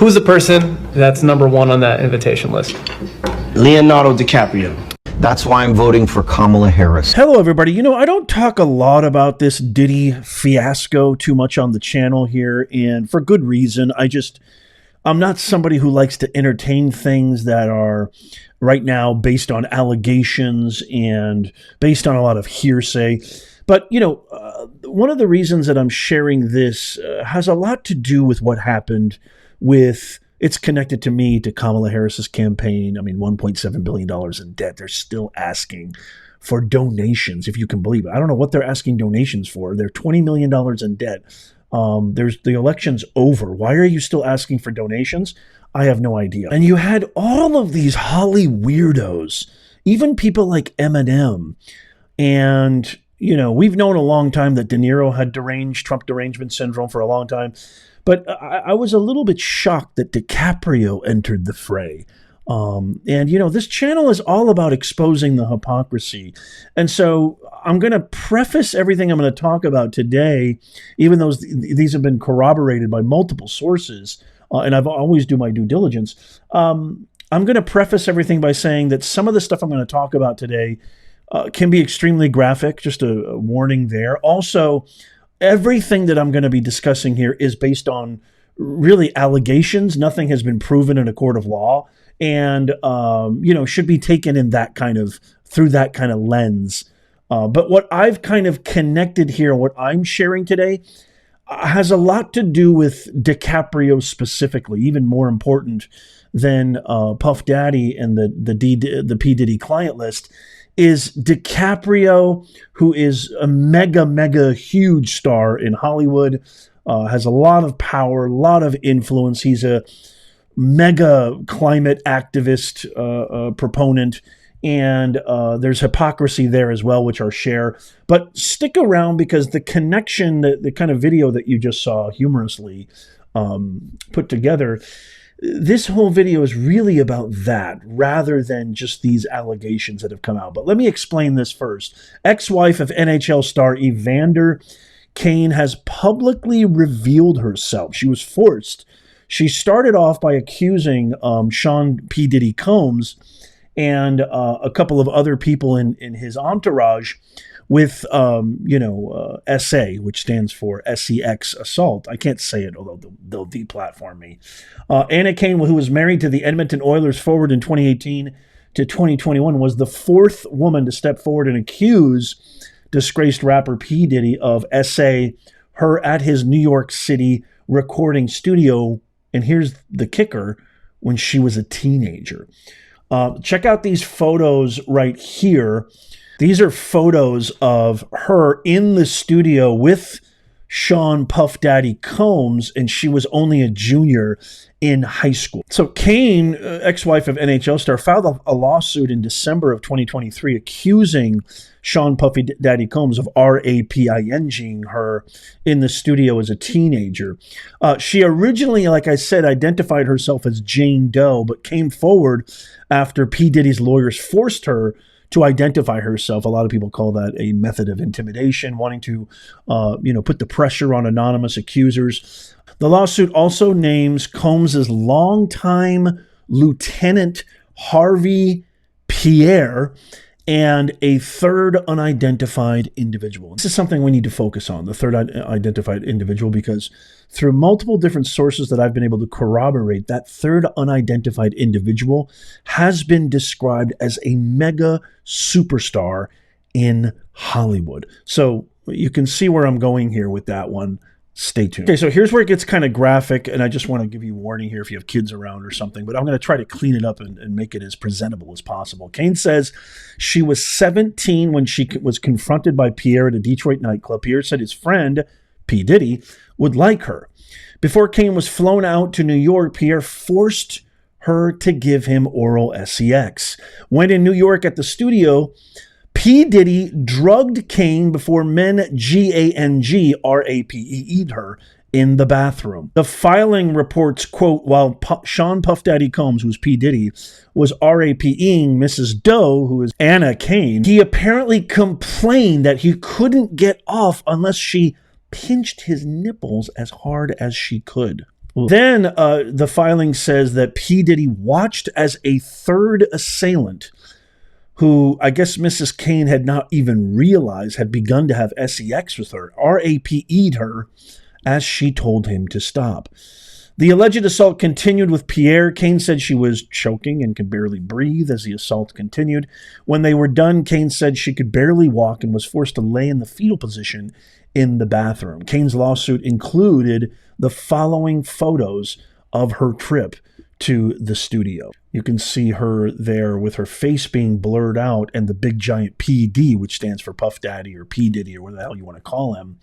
Who's the person that's number one on that invitation list? Leonardo DiCaprio. That's why I'm voting for Kamala Harris. Hello, everybody. You know, I don't talk a lot about this Diddy fiasco too much on the channel here, and for good reason. I'm not somebody who likes to entertain things that are right now based on allegations and based on a lot of hearsay. But, you know, one of the reasons that I'm sharing this has a lot to do with what happened with, it's connected to me, to Kamala Harris's campaign. I mean, $1.7 billion in debt. They're still asking for donations, if you can believe it. I don't know what they're asking donations for. They're $20 million in debt. The election's over. Why are you still asking for donations? I have no idea. And you had all of these Holly weirdos, even people like Eminem. And, you know, we've known a long time that De Niro had Trump derangement syndrome for a long time. But I was a little bit shocked that DiCaprio entered the fray. And, you know, this channel is all about exposing the hypocrisy. And so I'm going to preface everything I'm going to talk about today, even though these have been corroborated by multiple sources, and I've always do my due diligence. I'm going to preface everything by saying that some of the stuff I'm going to talk about today can be extremely graphic, just a warning there. Also, everything that I'm going to be discussing here is based on really allegations. Nothing has been proven in a court of law, and you know, should be taken in through that kind of lens. But what I've kind of connected here, what I'm sharing today, has a lot to do with DiCaprio specifically, even more important than Puff Daddy and the P. Diddy client list, is DiCaprio, who is a mega huge star in Hollywood, has a lot of power, a lot of influence. He's a mega climate activist proponent, and there's hypocrisy there as well, which I'll share. But stick around, because the connection, the kind of video that you just saw humorously put together, this whole video is really about that rather than just these allegations that have come out. But let me explain this first. Ex-wife of NHL star Evander Kane has publicly revealed herself. She was forced. She started off by accusing Sean P. Diddy Combs and a couple of other people in his entourage with, SA, which stands for SEX assault. I can't say it, although they'll deplatform me. Anna Kane, who was married to the Edmonton Oilers forward in 2018 to 2021, was the fourth woman to step forward and accuse disgraced rapper P. Diddy of her at his New York City recording studio. And here's the kicker: when she was a teenager. Check out these photos right here. These are photos of her in the studio with Sean Puff Daddy Combs, and she was only a junior in high school. So Kane, ex-wife of NHL star, filed a lawsuit in December of 2023 accusing Sean Puffy Daddy Combs of raping her in the studio as a teenager. She originally, like I said, identified herself as Jane Doe, but came forward after P. Diddy's lawyers forced her to identify herself. A lot of people call that a method of intimidation, wanting to, put the pressure on anonymous accusers. The lawsuit also names Combs' longtime lieutenant Harvey Pierre and a third unidentified individual. This is something we need to focus on, the third identified individual, because through multiple different sources that I've been able to corroborate, that third unidentified individual has been described as a mega superstar in Hollywood. So you can see where I'm going here with that one. Stay tuned. Okay, so here's where it gets kind of graphic, and I just want to give you a warning here if you have kids around or something, but I'm going to try to clean it up and make it as presentable as possible. Kane says she was 17 when she was confronted by Pierre at a Detroit nightclub. Pierre said his friend, P. Diddy, would like her. Before Kane was flown out to New York, Pierre forced her to give him oral sex. When in New York at the studio, P. Diddy drugged Kane before men GANG her in the bathroom. The filing reports, quote, while Sean Puff Daddy Combs, who's P. Diddy, was RAPing Mrs. Doe, who is Anna Kane, he apparently complained that he couldn't get off unless she pinched his nipples as hard as she could. Then the filing says that P. Diddy watched as a third assailant, who I guess Mrs. Kane had not even realized had begun to have sex with her, RAPE'd her, as she told him to stop. The alleged assault continued with Pierre. Kane said she was choking and could barely breathe as the assault continued. When they were done, Kane said she could barely walk and was forced to lay in the fetal position in the bathroom. Kane's lawsuit included the following photos of her trip to the studio. You can see her there with her face being blurred out and the big giant PD, which stands for Puff Daddy or P. Diddy or whatever the hell you want to call him,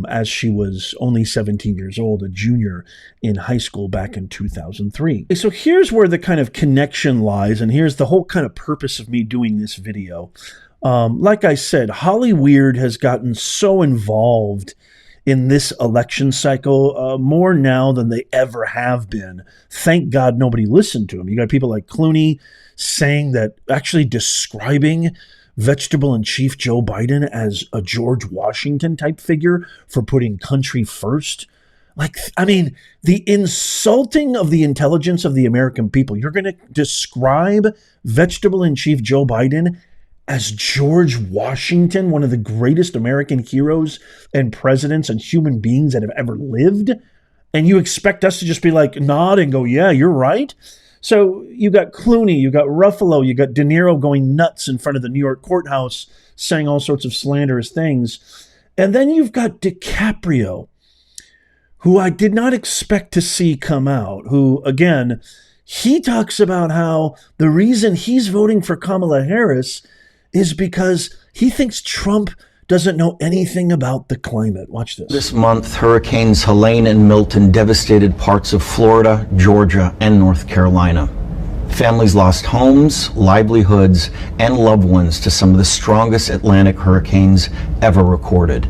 as she was only 17 years old, a junior in high school back in 2003. So here's where the kind of connection lies, and here's the whole kind of purpose of me doing this video. Like I said, Hollyweird has gotten so involved in this election cycle, more now than they ever have been. Thank God nobody listened to him. You got people like Clooney saying that, actually describing vegetable in chief Joe Biden as a George Washington type figure for putting country first. Like, I mean, the insulting of the intelligence of the American people. You're going to describe vegetable in chief Joe Biden as George Washington, one of the greatest American heroes and presidents and human beings that have ever lived, and you expect us to just be like, nod and go, yeah, you're right? So you got Clooney, you got Ruffalo, you got De Niro going nuts in front of the New York courthouse saying all sorts of slanderous things. And then you've got DiCaprio, who I did not expect to see come out, who, again, he talks about how the reason he's voting for Kamala Harris is because he thinks Trump doesn't know anything about the climate. Watch this. This month, Hurricanes Helene and Milton devastated parts of Florida, Georgia, and North Carolina. Families lost homes, livelihoods, and loved ones to some of the strongest Atlantic hurricanes ever recorded.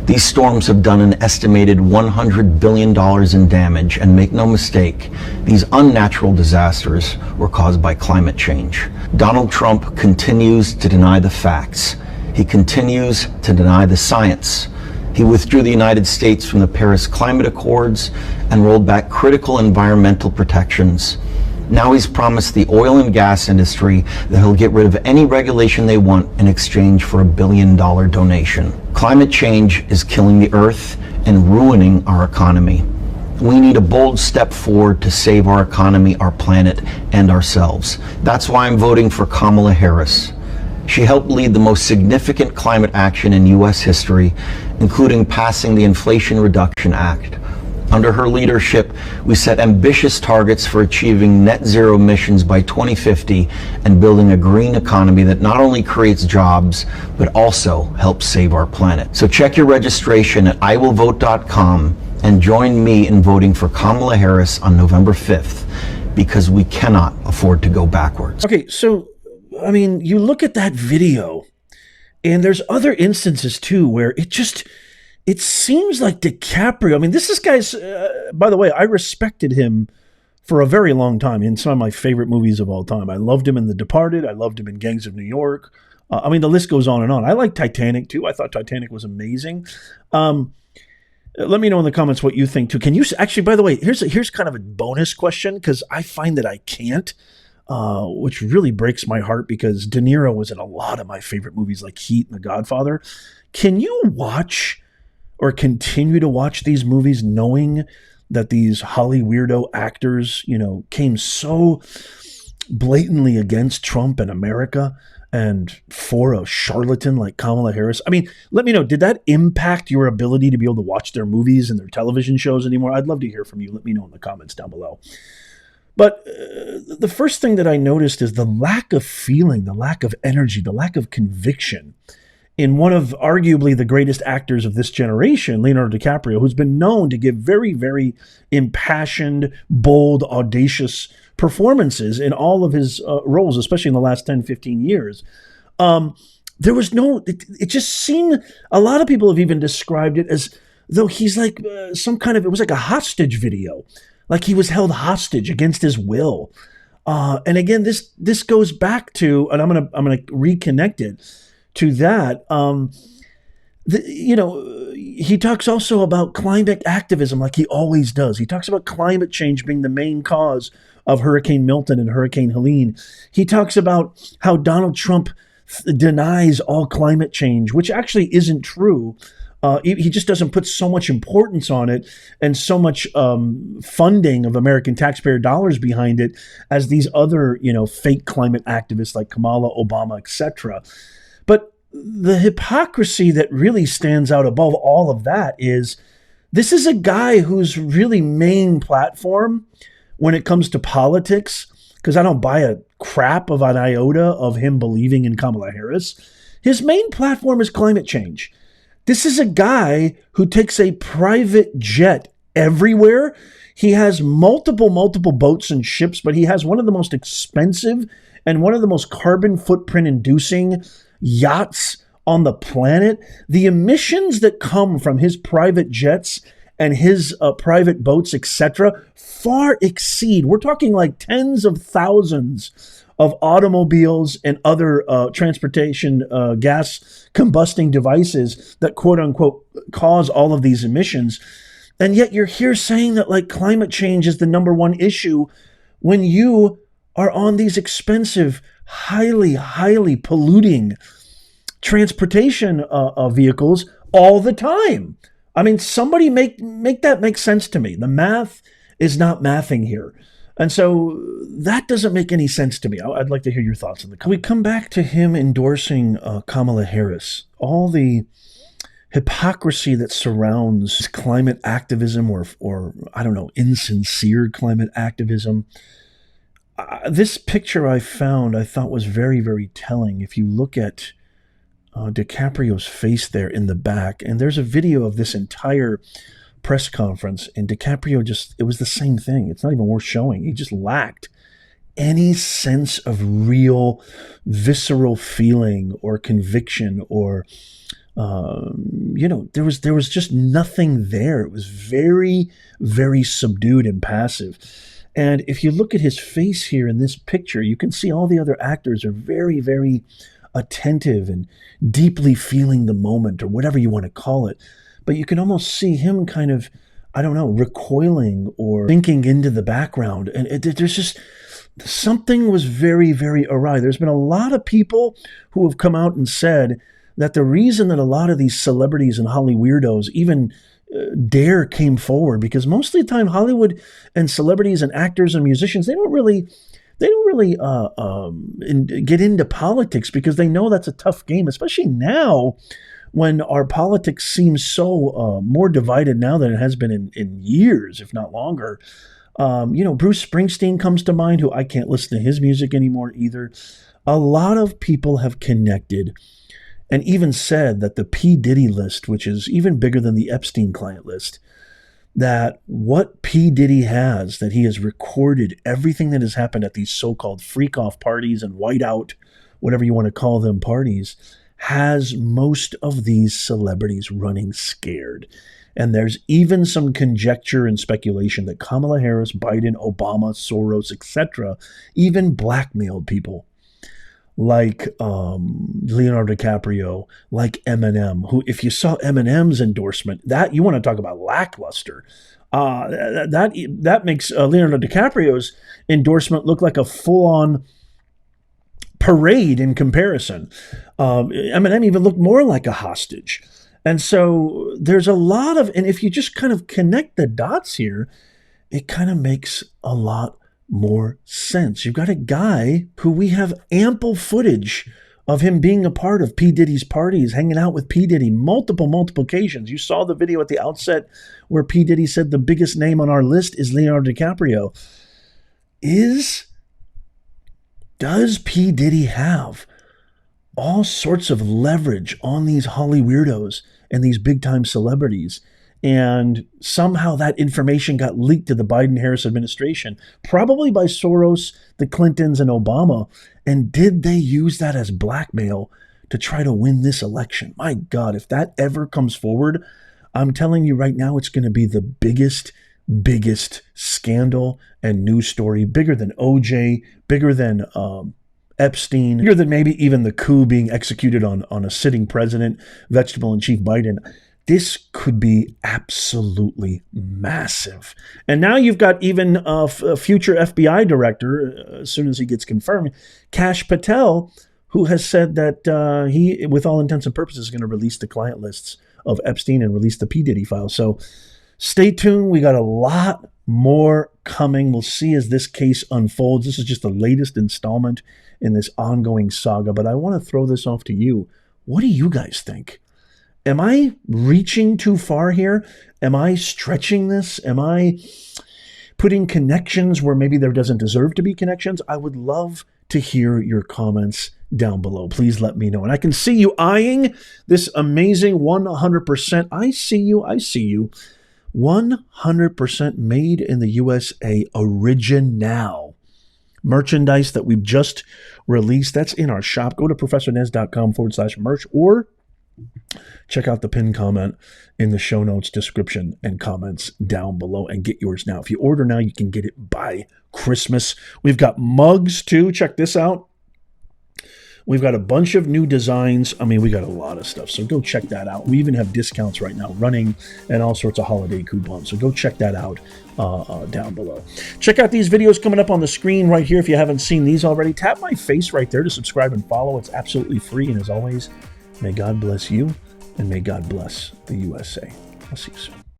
These storms have done an estimated $100 billion in damage, and make no mistake, these unnatural disasters were caused by climate change. Donald Trump continues to deny the facts. He continues to deny the science. He withdrew the United States from the Paris Climate Accords and rolled back critical environmental protections. Now he's promised the oil and gas industry that he'll get rid of any regulation they want in exchange for $1 billion donation. Climate change is killing the earth and ruining our economy. We need a bold step forward to save our economy, our planet, and ourselves. That's why I'm voting for Kamala Harris. She helped lead the most significant climate action in U.S. history, including passing the Inflation Reduction Act. Under her leadership, we set ambitious targets for achieving net zero emissions by 2050 and building a green economy that not only creates jobs, but also helps save our planet. So check your registration at iwillvote.com and join me in voting for Kamala Harris on November 5th, because we cannot afford to go backwards. Okay, so, I mean, you look at that video, and there's other instances too where it seems like DiCaprio, I mean, this guy's, by the way, I respected him for a very long time in some of my favorite movies of all time. I loved him in The Departed. I loved him in Gangs of New York. I mean, the list goes on and on. I like Titanic too. I thought Titanic was amazing. Let me know in the comments what you think too. Can you, actually, by the way, here's kind of a bonus question, because I find that I can't, which really breaks my heart, because De Niro was in a lot of my favorite movies like Heat and The Godfather. Can you watch or continue to watch these movies knowing that these Holly weirdo actors, came so blatantly against Trump and America and for a charlatan like Kamala Harris? I mean, let me know, did that impact your ability to be able to watch their movies and their television shows anymore? I'd love to hear from you. Let me know in the comments down below. But the first thing that I noticed is the lack of feeling, the lack of energy, the lack of conviction in one of arguably the greatest actors of this generation, Leonardo DiCaprio, who's been known to give very, very impassioned, bold, audacious performances in all of his roles, especially in the last 10, 15 years. There was it just seemed, a lot of people have even described it as though he's like it was like a hostage video, like he was held hostage against his will. And again, this goes back to, and I'm gonna reconnect it to that. he talks also about climate activism like he always does. He talks about climate change being the main cause of Hurricane Milton and Hurricane Helene. He talks about how Donald Trump denies all climate change, which actually isn't true. He just doesn't put so much importance on it and so much funding of American taxpayer dollars behind it as these other, fake climate activists like Kamala, Obama, etc. But the hypocrisy that really stands out above all of that is this is a guy whose really main platform when it comes to politics, because I don't buy a crap of an iota of him believing in Kamala Harris, his main platform is climate change. This is a guy who takes a private jet everywhere. He has multiple boats and ships, but he has one of the most expensive and one of the most carbon footprint inducing yachts on the planet. The emissions that come from his private jets and his private boats, etc., far exceed, we're talking like tens of thousands of automobiles and other transportation gas combusting devices that quote unquote cause all of these emissions. And yet you're here saying that like climate change is the number one issue when you are on these expensive, highly polluting transportation vehicles all the time. I mean, somebody make that make sense to me. The math is not mathing here. And so that doesn't make any sense to me. I'd like to hear your thoughts on the. We come back to him endorsing Kamala Harris. All the hypocrisy that surrounds climate activism or I don't know, insincere climate activism. This picture I found I thought was very, very telling. If you look at DiCaprio's face there in the back, and there's a video of this entire press conference, and DiCaprio it was the same thing. It's not even worth showing. He just lacked any sense of real visceral feeling or conviction or there was just nothing there. It was very, very subdued and passive. And if you look at his face here in this picture, you can see all the other actors are very, very attentive and deeply feeling the moment, or whatever you want to call it. But you can almost see him kind of, I don't know, recoiling or sinking into the background. And there's just something was very, very awry. There's been a lot of people who have come out and said that the reason that a lot of these celebrities and Holly weirdos even dare came forward, because most of the time Hollywood and celebrities and actors and musicians, they don't really get into politics because they know that's a tough game, especially now when our politics seems so more divided now than it has been in years, if not longer. Bruce Springsteen comes to mind, who I can't listen to his music anymore either. A lot of people have connected and even said that the P. Diddy list, which is even bigger than the Epstein client list, that what P. Diddy has, that he has recorded everything that has happened at these so-called freak-off parties and whiteout, whatever you want to call them, parties, has most of these celebrities running scared. And there's even some conjecture and speculation that Kamala Harris, Biden, Obama, Soros, etc., even blackmailed people like Leonardo DiCaprio, like Eminem, who, if you saw Eminem's endorsement, that you want to talk about lackluster. That makes Leonardo DiCaprio's endorsement look like a full-on parade in comparison. Eminem even looked more like a hostage. And so there's a lot of, and if you just kind of connect the dots here, it kind of makes a lot more sense. You've got a guy who we have ample footage of him being a part of P. Diddy's parties, hanging out with P. Diddy multiple occasions. You saw the video at the outset where P. Diddy said the biggest name on our list is Leonardo DiCaprio. Does P. Diddy have all sorts of leverage on these Holly weirdos and these big-time celebrities? And somehow that information got leaked to the Biden-Harris administration, probably by Soros, the Clintons, and Obama. And did they use that as blackmail to try to win this election? My God, if that ever comes forward, I'm telling you right now, it's going to be the biggest scandal and news story, bigger than OJ, bigger than Epstein, bigger than maybe even the coup being executed on a sitting president, vegetable and Chief Biden. This could be absolutely massive. And now you've got even a future FBI director, as soon as he gets confirmed, Kash Patel, who has said that he, with all intents and purposes, is going to release the client lists of Epstein and release the P. Diddy file. So stay tuned. We got a lot more coming. We'll see as this case unfolds. This is just the latest installment in this ongoing saga, but I want to throw this off to you. What do you guys think? Am I reaching too far here? Am I stretching this? Am I putting connections where maybe there doesn't deserve to be connections? I would love to hear your comments down below. Please let me know. And I can see you eyeing this amazing 100%. I see you. 100% made in the USA original merchandise that we've just released. That's in our shop. Go to professornez.com/merch or check out the pinned comment in the show notes, description, and comments down below and get yours now. If you order now, you can get it by Christmas. We've got mugs too. Check this out. We've got a bunch of new designs. I mean, we got a lot of stuff, so go check that out. We even have discounts right now running and all sorts of holiday coupons, so go check that out down below. Check out these videos coming up on the screen right here if you haven't seen these already. Tap my face right there to subscribe and follow. It's absolutely free, and as always, may God bless you, and may God bless the USA. I'll see you soon.